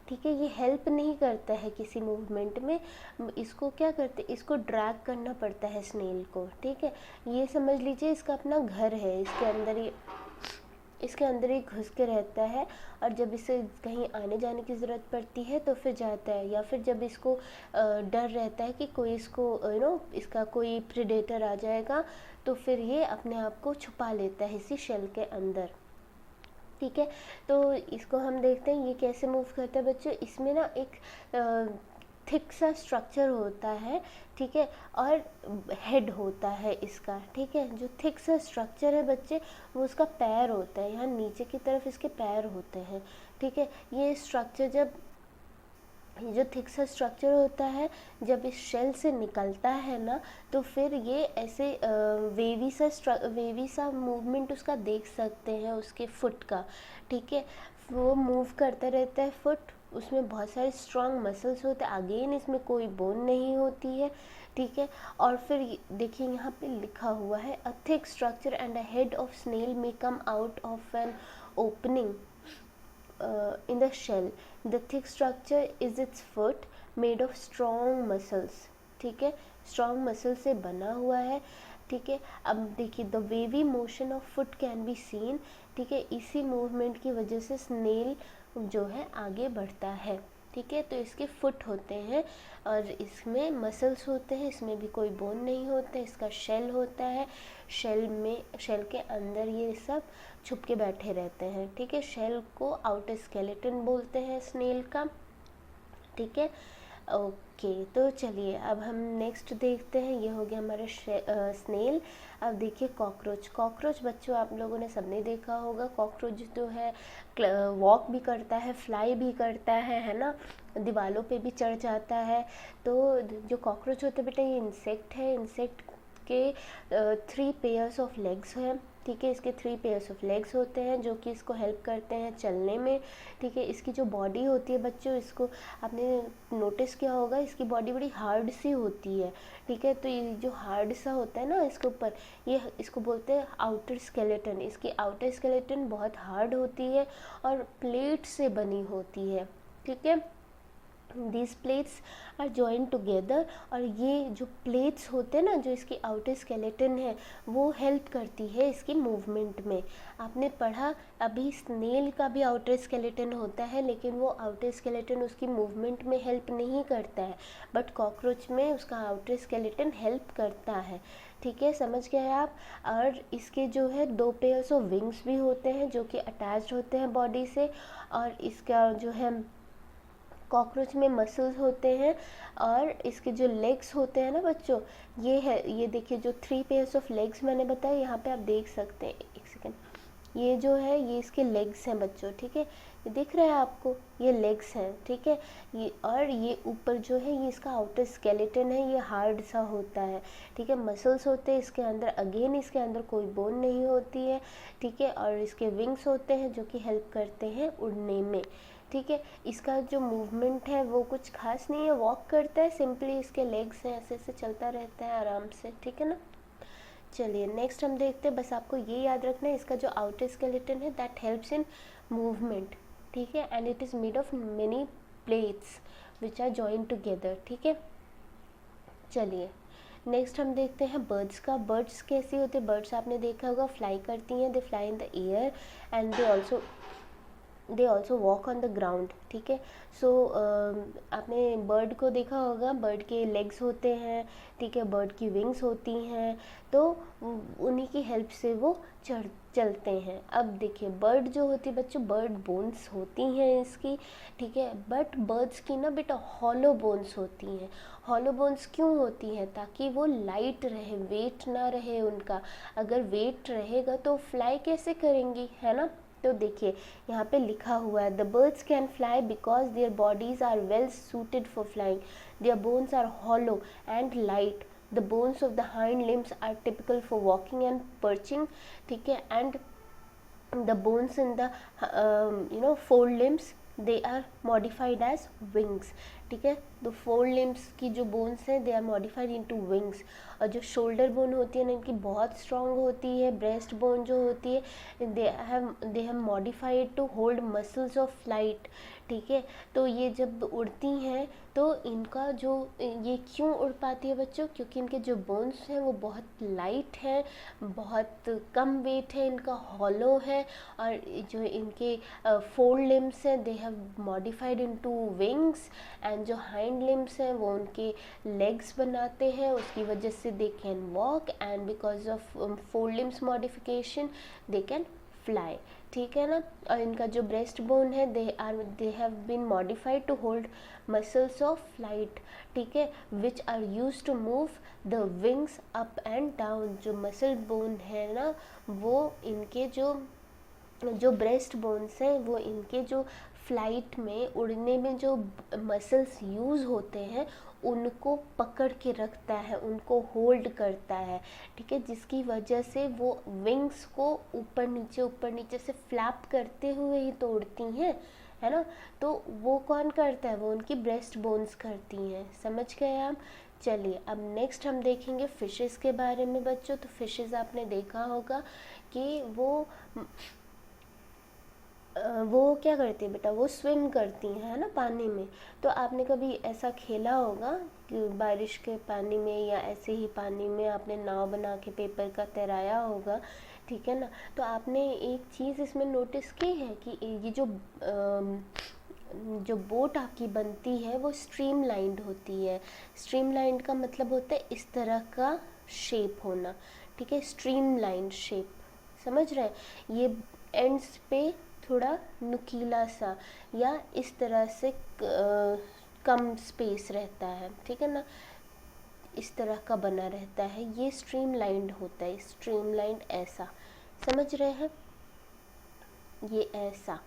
ठीक है। ये हेल्प नहीं करता है किसी मूवमेंट में, इसको क्या करते, इसको ड्रैग करना पड़ता है स्नेल को, ठीक है। ये समझ लीजिए इसका अपना घर है, इसके अंदर ही घुस के रहता है, और जब इसे कहीं आने जाने की ज़रूरत पड़ती है तो फिर जाता है, या फिर जब इसको डर रहता है कि कोई इसको इसका कोई प्रेडेटर आ जाएगा तो फिर ये अपने आप को छुपा लेता है इसी शेल के अंदर, ठीक है। तो इसको हम देखते हैं ये कैसे मूव करता है बच्चों। इसमें ना एक थिक सा स्ट्रक्चर होता है, ठीक है, और हेड होता है इसका, ठीक है। जो थिक सा स्ट्रक्चर है बच्चे वो उसका पैर होता है, यहाँ नीचे की तरफ इसके पैर होते हैं, ठीक है। ये स्ट्रक्चर जो थिक सा स्ट्रक्चर होता है जब इस शेल से निकलता है ना तो फिर ये ऐसे वेवी सा मूवमेंट उसका देख सकते हैं उसके फुट का, ठीक है। वो मूव करता रहता है फुट उसमें बहुत सारे स्ट्रॉन्ग मसल्स होते हैं, अगेन इसमें कोई बोन नहीं होती है, ठीक है। और फिर देखिए यहाँ पे लिखा हुआ है a thick structure and a head of snail may come out of an opening in the shell. The thick structure is its foot made of strong muscles, ठीक है, strong muscle से बना हुआ है, ठीक है। अब देखिए the wavy motion of foot can be seen, ठीक है, इसी मूवमेंट की वजह से स्नेल जो है आगे बढ़ता है, ठीक है। तो इसके फुट होते हैं और इसमें मसल्स होते हैं, इसमें भी कोई बोन नहीं होता है, इसका शेल होता है, शेल के अंदर ये सब छुप के बैठे रहते हैं, ठीक है। शेल को आउटर स्केलेटन बोलते हैं स्नेल का, ठीक है। ओके, तो चलिए अब हम नेक्स्ट देखते हैं, ये हो गया हमारा स्नेल। अब देखिए कॉकरोच बच्चों आप लोगों ने सबने देखा होगा, कॉकरोच जो है वॉक भी करता है, फ्लाई भी करता है ना, दीवारों पे भी चढ़ जाता है। तो जो कॉकरोच होता है बेटा ये इंसेक्ट है, इंसेक्ट के 3 पेयर्स ऑफ लेग्स हैं, ठीक है। इसके 3 पेयर्स ऑफ लेग्स होते हैं जो कि इसको हेल्प करते हैं चलने में, ठीक है। इसकी जो बॉडी होती है बच्चों, इसको आपने नोटिस किया होगा, इसकी बॉडी बड़ी हार्ड सी होती है, ठीक है। तो ये जो हार्ड सा होता है ना इसके ऊपर, ये इसको बोलते हैं आउटर स्केलेटन। इसकी आउटर स्केलेटन बहुत हार्ड होती है और प्लेट से बनी होती है, ठीक है। These plates are joined together, और ये जो प्लेट्स होते हैं ना, जो इसकी आउटर स्केलेटन है, वो हेल्प करती है इसकी मूवमेंट में। आपने पढ़ा अभी स्नेल का भी आउटर स्केलेटन होता है, लेकिन वो आउटर स्केलेटन उसकी मूवमेंट में हेल्प नहीं करता है, बट कॉकरोच में उसका आउटर स्केलेटन हेल्प करता है, ठीक है, समझ गए आप। और इसके जो है 2 पेयर्स ऑफ विंग्स भी होते हैं जो कि अटैच्ड होते हैं बॉडी से, और इसका जो है कॉकरोच में मसल्स होते हैं, और इसके जो लेग्स होते हैं ना बच्चों, ये है, ये देखिए जो 3 पेयर्स ऑफ लेग्स मैंने बताया, यहाँ पे आप देख सकते हैं, एक सेकेंड, ये जो है ये इसके लेग्स हैं बच्चों, ठीक है, ये दिख रहा है आपको, ये लेग्स हैं, ठीक है। ये और ये ऊपर जो है ये इसका आउटर स्केलेटन है, ये हार्ड सा होता है, ठीक है। मसल्स होते हैं इसके अंदर, अगेन इसके अंदर कोई बोन नहीं होती है, ठीक है। और इसके विंग्स होते हैं जो कि हेल्प करते हैं उड़ने में, ठीक है। इसका जो मूवमेंट है वो कुछ खास नहीं है, वॉक करता है सिंपली, इसके लेग्स हैं, ऐसे ऐसे चलता रहता है आराम से, ठीक है ना। चलिए नेक्स्ट हम देखते हैं, बस आपको ये याद रखना है, इसका जो आउटर स्केलेटन है दैट हेल्प्स इन मूवमेंट, ठीक है, and it is made of many plates which are joined together, ठीक है। चलिए नेक्स्ट हम देखते हैं बर्ड्स का। बर्ड्स कैसी होते हैं, बर्ड्स आपने देखा होगा फ्लाई करती हैं, they fly in the air and they also walk on the ground, ठीक है। सो आपने बर्ड को देखा होगा, बर्ड के लेग्स होते हैं, ठीक है, बर्ड की विंग्स होती हैं, तो उन्हीं की हेल्प से वो चलते हैं। अब देखिए बर्ड जो होती है बच्चों, बर्ड बोन्स होती हैं इसकी, ठीक है, बट बर्ड्स की ना बेटा हॉलो बोन्स होती हैं। हॉलो बोन्स क्यों होती हैं, ताकि वो लाइट रहे, वेट ना रहे उनका। अगर वेट रहेगा तो फ्लाई कैसे करेंगी, है ना। तो देखिए यहाँ पे लिखा हुआ है, the birds can fly because their bodies are well suited for flying, their bones are hollow and light, the bones of the hind limbs are typical for walking and perching, ठीक है, and the bones in the four limbs they are modified as wings, ठीक है। तो 4 limbs की जो bones हैं they are modified into wings, और जो shoulder bone होती है ना इनकी बहुत strong होती है, breast bone जो होती है they have modified to hold muscles of flight, ठीक है। तो ये जब उड़ती हैं तो इनका जो ये क्यों उड़ पाती है बच्चों, क्योंकि इनके जो बोन्स हैं वो बहुत लाइट हैं, बहुत कम वेट है, इनका हॉलो है, और जो इनके 4 लिम्स हैं they have modified into wings, and जो हाइंड लिम्स हैं वो उनके लेग्स बनाते हैं, उसकी वजह से they can walk, and because of 4 limbs modification they can fly, ठीक है ना। और इनका जो ब्रेस्ट बोन है they have been modified to hold muscles of flight, ठीक है, which are used to move the wings up and down. जो मसल बोन है ना वो इनके जो ब्रेस्ट बोन्स हैं वो इनके जो फ्लाइट में उड़ने में जो मसल्स यूज़ होते हैं उनको पकड़ के रखता है, उनको होल्ड करता है, ठीक है, जिसकी वजह से वो विंग्स को ऊपर नीचे से फ्लैप करते हुए ही तो उड़ती हैं, है ना। तो वो कौन करता है, वो उनकी ब्रेस्ट बोन्स करती हैं, समझ गए आप। चलिए अब नेक्स्ट हम देखेंगे फिशेस के बारे में बच्चों। तो फिशेस आपने देखा होगा कि वो क्या करती है बेटा, वो स्विम करती हैं, है ना, पानी में। तो आपने कभी ऐसा खेला होगा कि बारिश के पानी में या ऐसे ही पानी में आपने नाव बना के पेपर का तैराया होगा, ठीक है ना। तो आपने एक चीज़ इसमें नोटिस की है कि ये जो बोट आपकी बनती है वो स्ट्रीमलाइंड होती है। स्ट्रीमलाइंड का मतलब होता है इस तरह का शेप होना, ठीक है, स्ट्रीमलाइंड शेप, समझ रहे हैं। ये एंड्स पे थोड़ा नुकीला सा या इस तरह से कम स्पेस रहता है, ठीक है ना, इस तरह का बना रहता है, ये स्ट्रीमलाइंड होता है। स्ट्रीमलाइंड ऐसा, समझ रहे हैं, ये ऐसा,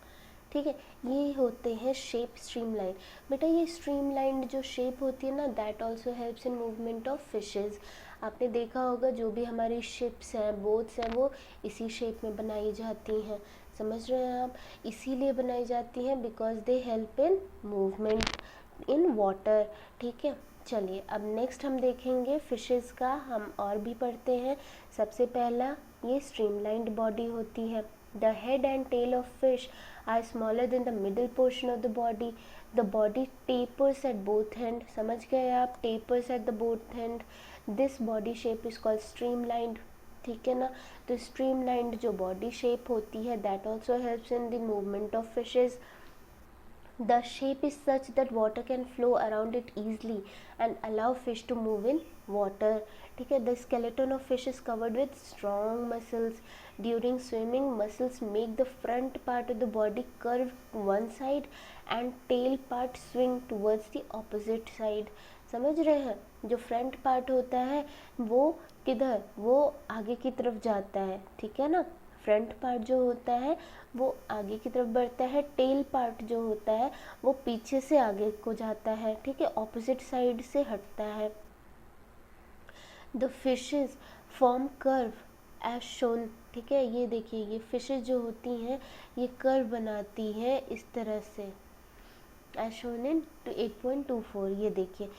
ठीक है। ये होते हैं शेप स्ट्रीमलाइन। बेटा ये स्ट्रीमलाइंड जो शेप होती है ना, that also helps in movement of fishes. आपने देखा होगा जो भी हमारी शिप्स हैं, बोट्स हैं, वो इसी शेप में बनाई जाती हैं, समझ रहे हैं आप। इसीलिए बनाई जाती हैं because they help in movement in water, ठीक है। चलिए अब नेक्स्ट हम देखेंगे फिशेज़ का, हम और भी पढ़ते हैं। सबसे पहला ये स्ट्रीमलाइंड बॉडी होती है। The head and tail of fish are smaller than the middle portion of the body. The body tapers at both ends. समझ गए आप, tapers at the both end. This body shape is called streamlined. ठीक है ना। तो streamlined जो body shape होती है that also helps in the movement of fishes. The shape is such that water can flow around it easily and allow fish to move in water. ठीक है। The skeleton of fish is covered with strong muscles. During swimming, muscles make the front part of the body curve one side and tail part swing towards the opposite side. समझ रहे हैं, जो front part होता है वो किधर, वो आगे की तरफ जाता है, ठीक है ना। फ्रंट पार्ट जो होता है वो आगे की तरफ बढ़ता है, टेल पार्ट जो होता है वो पीछे से आगे को जाता है, ठीक है, ऑपोजिट साइड से हटता है। The fishes form curve as shown, ठीक है, ये देखिए ये फिशेज जो होती हैं ये कर्व बनाती हैं इस तरह से, एज शोन इन 8.24। ये देखिए,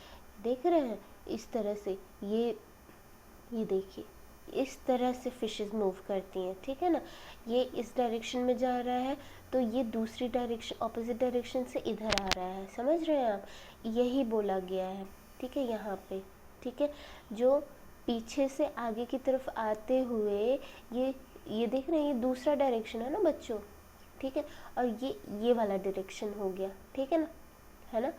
देख रहे हैं, इस तरह से ये देखिए इस तरह से फिशेस मूव करती हैं, ठीक है ना। ये इस डायरेक्शन में जा रहा है तो ये दूसरी डायरेक्शन, ऑपोजिट डायरेक्शन से इधर आ रहा है, समझ रहे हैं आप, यही बोला गया है, ठीक है, यहाँ पे, ठीक है। जो पीछे से आगे की तरफ आते हुए ये देख रहे हैं, ये दूसरा डायरेक्शन है ना बच्चों, ठीक है, और ये वाला डायरेक्शन हो गया, ठीक है ना,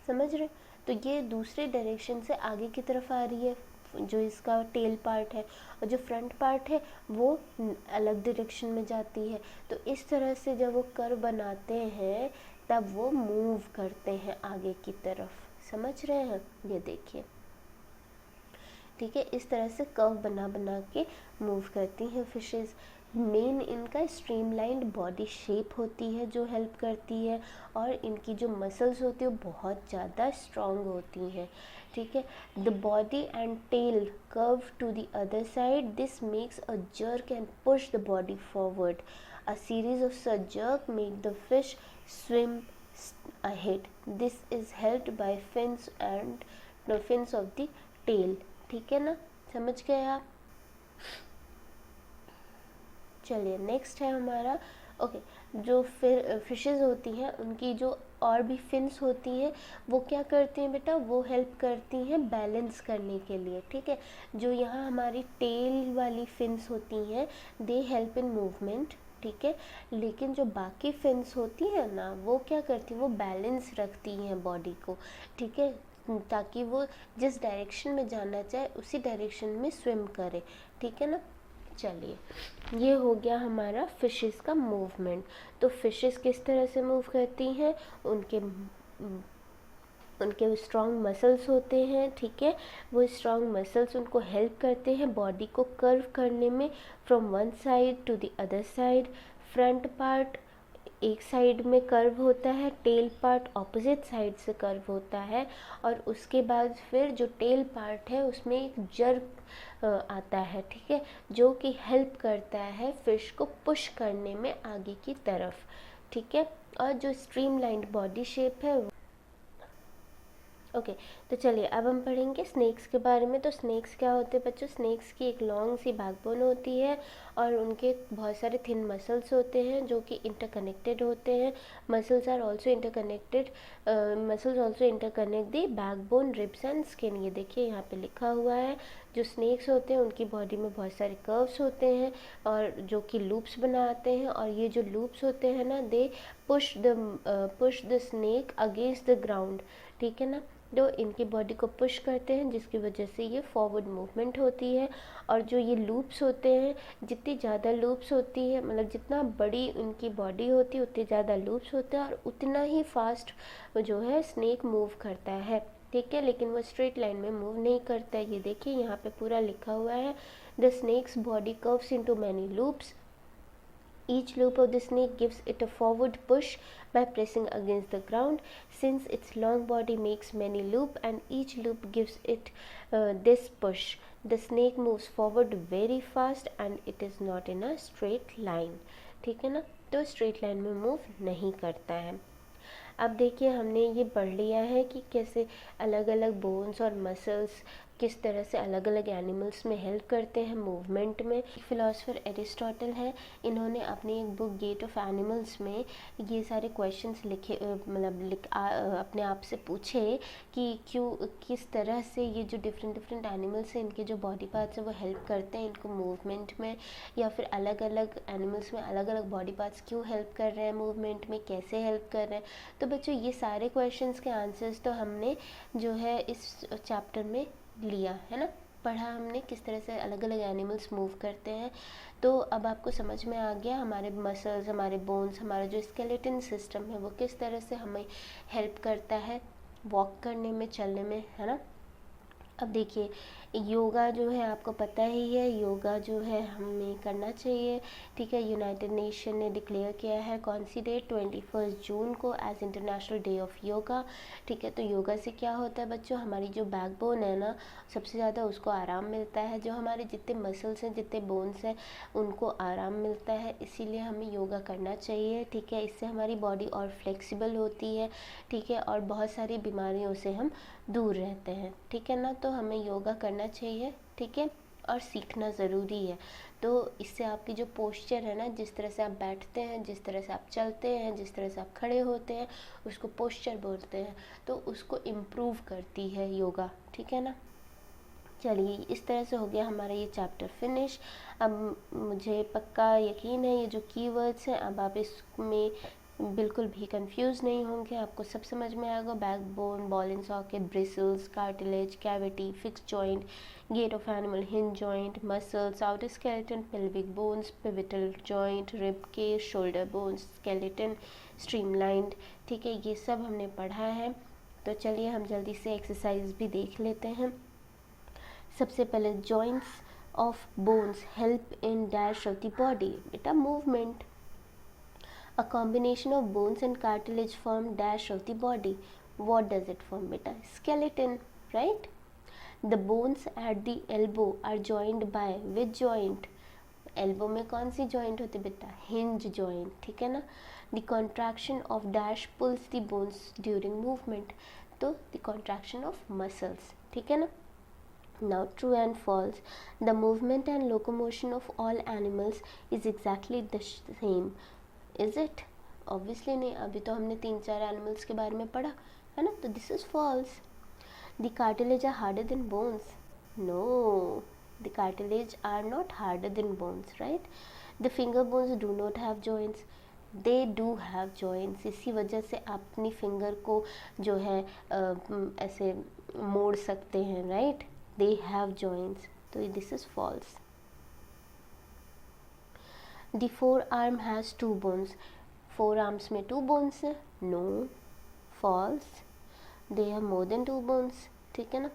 समझ रहे। तो ये दूसरे डायरेक्शन से आगे की तरफ आ रही है जो इसका टेल पार्ट है, और जो फ्रंट पार्ट है वो अलग डायरेक्शन में जाती है। तो इस तरह से जब वो कर्व बनाते हैं तब वो मूव करते हैं आगे की तरफ, समझ रहे हैं, ये देखिए, ठीक है, इस तरह से कर्व बना बना के मूव करती हैं फिशेस। मेन इनका स्ट्रीमलाइंड बॉडी शेप होती है जो हेल्प करती है, और इनकी जो मसल्स होती है वो बहुत ज़्यादा स्ट्रॉन्ग होती हैं, ठीक है। The body and tail curve to the other side, this makes a jerk and push the body forward. A series of such jerk make the fish swim ahead. This is helped by fins and fins of the tail, ठीक है ना, समझ गए आप। चलिए next है हमारा, okay, जो फिशेस होती हैं उनकी जो और भी फिन्स होती हैं वो क्या करती हैं बेटा, वो हेल्प करती हैं बैलेंस करने के लिए, ठीक है। जो यहाँ हमारी टेल वाली फिन्स होती हैं दे हेल्प इन मूवमेंट, ठीक है, लेकिन जो बाकी फिन्स होती हैं ना वो क्या करती हैं, वो बैलेंस रखती हैं बॉडी को, ठीक है, ताकि वो जिस डायरेक्शन में जाना चाहे उसी डायरेक्शन में स्विम करे, ठीक है ना। चलिए ये हो गया हमारा फिशेस का मूवमेंट। तो फिशेस किस तरह से मूव करती हैं, उनके स्ट्रॉन्ग मसल्स होते हैं, ठीक है, वो स्ट्रॉन्ग मसल्स उनको हेल्प करते हैं बॉडी को कर्व करने में from one side to the other side. Front part एक साइड में कर्व होता है, टेल पार्ट ऑपोजिट साइड से कर्व होता है, और उसके बाद फिर जो टेल पार्ट है उसमें एक जर्क आता है, ठीक है, जो कि हेल्प करता है फिश को पुश करने में आगे की तरफ, ठीक है। और जो स्ट्रीमलाइंड बॉडी शेप है ओके तो चलिए अब हम पढ़ेंगे स्नेक्स के बारे में। तो स्नेक्स क्या होते हैं बच्चों, स्नेक्स की एक लॉन्ग सी बैकबोन होती है और उनके बहुत सारे थिन मसल्स होते हैं जो कि इंटरकनेक्टेड होते हैं। Muscles are also interconnected, muscles also interconnect the backbone, ribs and skin. ये देखिए यहाँ पे लिखा हुआ है। जो स्नेक्स होते हैं उनकी बॉडी में बहुत सारे कर्व्स होते हैं और जो कि लूप्स बनाते हैं, और ये जो लूप्स होते हैं ना they push the snake against the ground, ठीक है ना। जो इनकी बॉडी को पुश करते हैं जिसकी वजह से ये फॉरवर्ड मूवमेंट होती है। और जो ये लूप्स होते हैं, जितनी ज़्यादा लूप्स होती है, मतलब जितना बड़ी इनकी बॉडी होती है उतनी ज़्यादा लूप्स होते हैं और उतना ही फास्ट जो है स्नेक मूव करता है, ठीक है। लेकिन वो स्ट्रेट लाइन में मूव नहीं करता है। ये देखिए यहाँ पे पूरा लिखा हुआ है, the snake's body curves into many loops. Each loop of the snake gives it a forward push by pressing against the ground. Since its long body makes many loops and each loop gives it this push, the snake moves forward very fast and it is not in a straight line. ठीक है ना, तो straight line में move नहीं करता है। अब देखिए हमने ये पढ़ लिया है कि कैसे अलग अलग बोन्स और मसल्स किस तरह से अलग अलग एनिमल्स में हेल्प करते हैं मूवमेंट में। फिलोसोफर एरिस्टोटल है, इन्होंने अपनी एक बुक गेट ऑफ एनिमल्स में ये सारे क्वेश्चंस लिखे, मतलब अपने आप से पूछे कि क्यों, किस तरह से ये जो डिफरेंट एनिमल्स हैं इनके जो बॉडी पार्ट्स हैं वो हेल्प करते हैं इनको मूवमेंट में, या फिर अलग अलग एनिमल्स में अलग अलग बॉडी पार्ट्स क्यों हेल्प कर रहे हैं मूवमेंट में, कैसे हेल्प कर रहे हैं। तो बच्चों ये सारे क्वेश्चंस के आंसर्स तो हमने जो है इस चैप्टर में लिया है ना, पढ़ा हमने किस तरह से अलग अलग एनिमल्स मूव करते हैं। तो अब आपको समझ में आ गया हमारे मसल्स, हमारे बोन्स, हमारा जो स्केलेटन सिस्टम है वो किस तरह से हमें हेल्प करता है वॉक करने में, चलने में, है ना। अब देखिए योगा जो है आपको पता ही है, योगा जो है हमें करना चाहिए, ठीक है। यूनाइटेड नेशन ने डिक्लेयर किया है कौन सी डेट, 21 जून को as International Day of yoga, ठीक है। तो योगा से क्या होता है बच्चों, हमारी जो बैकबोन है ना सबसे ज़्यादा उसको आराम मिलता है, जो हमारे जितने मसल्स हैं, जितने बोन्स हैं उनको आराम मिलता है, इसीलिए हमें योगा करना चाहिए, ठीक है। इससे हमारी बॉडी और फ्लेक्सिबल होती है, ठीक है, और बहुत सारी बीमारियों से हम दूर रहते हैं, ठीक है ना। तो हमें योगा करना चाहिए, ठीक है, और सीखना ज़रूरी है। तो इससे आपकी जो पोस्चर है ना, जिस तरह से आप बैठते हैं, जिस तरह से आप चलते हैं, जिस तरह से आप खड़े होते हैं, उसको पोस्चर बोलते हैं, तो उसको इम्प्रूव करती है योगा, ठीक है ना। चलिए इस तरह से हो गया हमारा ये चैप्टर फिनिश। अब मुझे पक्का यकीन है ये जो कीवर्ड्स हैं अब आप इसमें बिल्कुल भी कंफ्यूज नहीं होंगे, आपको सब समझ में आएगा। Backbone, ball and socket, bristles, cartilage, cavity, fix joint, gait of animal, hinge joint, muscles, outer skeleton, pelvic bones, pivotal joint, rib cage, shoulder bones, skeleton, streamlined, ठीक है, ये सब हमने पढ़ा है। तो चलिए हम जल्दी से एक्सरसाइज भी देख लेते हैं। सबसे पहले joints of bones help in dash of the body, बेटा movement. A combination of bones and cartilage form dash of the body. What does it form, beta? Skeleton, right? The bones at the elbow are joined by which joint? Elbow में कौन सी joint होती है बेटा? Hinge joint, ठीक है ना। The contraction of dash pulls the bones during movement. तो the contraction of muscles, ठीक है ना। Now true and false. The movement and locomotion of all animals is exactly the same. Is it? Obviously नहीं, अभी तो हमने 3-4 animals के बारे में पढ़ा है ना, तो this is false. The cartilage are harder than bones, no, the cartilage are not harder than bones, right. The finger bones do not have joints, they do have joints. इसी वजह से आप अपनी फिंगर को जो है ऐसे मोड़ सकते हैं, राइट, दे हैव जॉइंट्स, तो this is false. The forearm has 2 bones. Forearms में 2 bones हैं? No, false. They have more than 2 bones. ठीक है ना।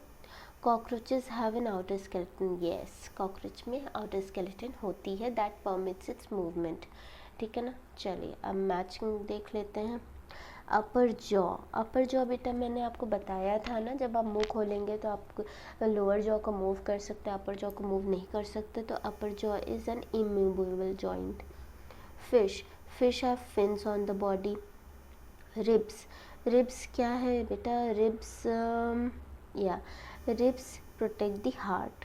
Cockroaches have an outer skeleton. Yes, cockroach में outer skeleton होती है, that permits its movement. ठीक है ना। चलिए अब मैचिंग देख लेते हैं। अपर जॉ, अपर जॉ बेटा मैंने आपको बताया था ना, जब आप मुंह खोलेंगे तो आप लोअर जॉ को मूव कर सकते हैं, अपर जॉ को मूव नहीं कर सकते। तो upper jaw is an immovable joint. Fish, fish have fins on the body. Ribs, ribs क्या है बेटा, रिब्स या ribs protect the heart.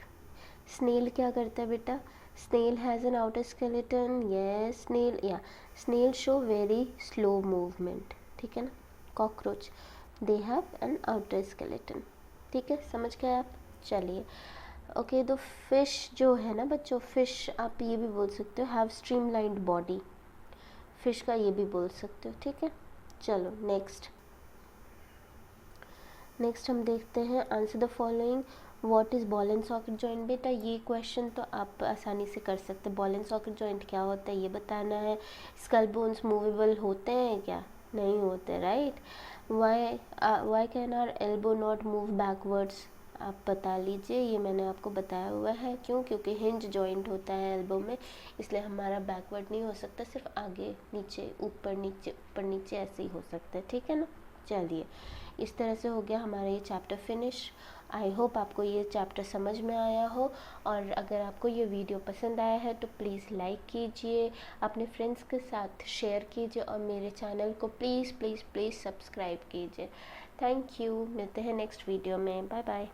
Snail क्या करता है बेटा, snail has an outer skeleton, yes snail, या snail show very slow movement, ठीक है ना। Cockroach, they have an outer skeleton, ठीक है, समझ गए आप। चलिए ओके, तो फिश जो है ना बच्चों, फिश आप ये भी बोल सकते हो हैव स्ट्रीमलाइंड बॉडी, फिश का ये भी बोल सकते हो, ठीक है। चलो नेक्स्ट हम देखते हैं, answer the following, what is ball and socket joint. बेटा ये क्वेश्चन तो आप आसानी से कर सकते हैं, बॉल एंड सॉकेट जॉइंट क्या होता है ये बताना है। स्कल बोन्स मूवेबल होते हैं क्या, नहीं होते, right. Why can our elbow not move backwards, आप बता लीजिए, ये मैंने आपको बताया हुआ है, क्यों, क्योंकि हिंज जॉइंट होता है एल्बो में, इसलिए हमारा बैकवर्ड नहीं हो सकता, सिर्फ आगे नीचे ऊपर नीचे ऐसे ही हो सकता है, ठीक है ना। चलिए इस तरह से हो गया हमारा ये चैप्टर फिनिश। आई होप आपको ये चैप्टर समझ में आया हो, और अगर आपको ये वीडियो पसंद आया है तो प्लीज़ लाइक कीजिए, अपने फ्रेंड्स के साथ शेयर कीजिए, और मेरे चैनल को प्लीज़ प्लीज़ प्लीज़ सब्सक्राइब कीजिए। थैंक यू, मिलते हैं नेक्स्ट वीडियो में, बाय बाय।